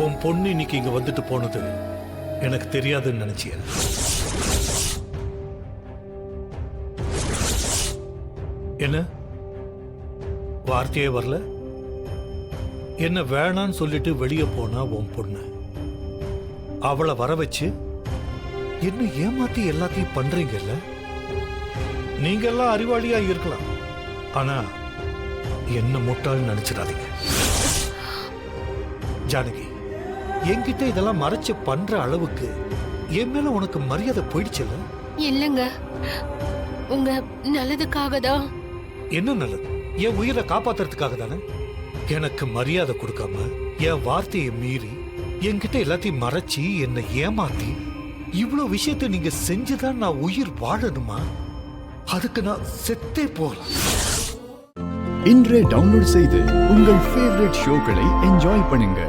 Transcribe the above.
உன் பொண்ணு இன்னைக்கு இங்க வந்துட்டு போனது எனக்கு தெரியாதுன்னு நினைச்சிய? என்ன வார்த்தையே வரல? என்ன வேணான்னு சொல்லிட்டு வெளியே போனா உன் பொண்ணு, அவளை வர வச்சு என்ன ஏமாத்தி எல்லாத்தையும் பண்றீங்கல்ல? நீங்க எல்லாம் அறிவாளியா இருக்கலாம், ஆனா என்ன முட்டாள்னு நினைச்சிடாதீங்க. ஜானகி, என்கிட்ட இதெல்லாம் மறைச்சு பண்ற அளவுக்கு என் மேல உனக்கு மரியாதை போயிடுச்சுல்ல? இல்லங்க, உங்க நல்லதுக்காக தான். என்ன நல்லது? என் உயிரை காப்பாத்துறதுக்காக தானே? எனக்கு மரியாதை கொடுக்காம என் வார்த்தையை மீறி என்கிட்ட எல்லாத்தையும் மறைச்சு என்னை ஏமாத்தி இவ்வளவு விஷயத்தை நீங்க செஞ்சுதான் நான் உயிர் வாழணுமா? அதுக்கு நான் செத்தே போகலாம். இன்றே டவுன்லோட் செய்து உங்கள் ஃபேவரட் ஷோக்களை என்ஜாய் பண்ணுங்க.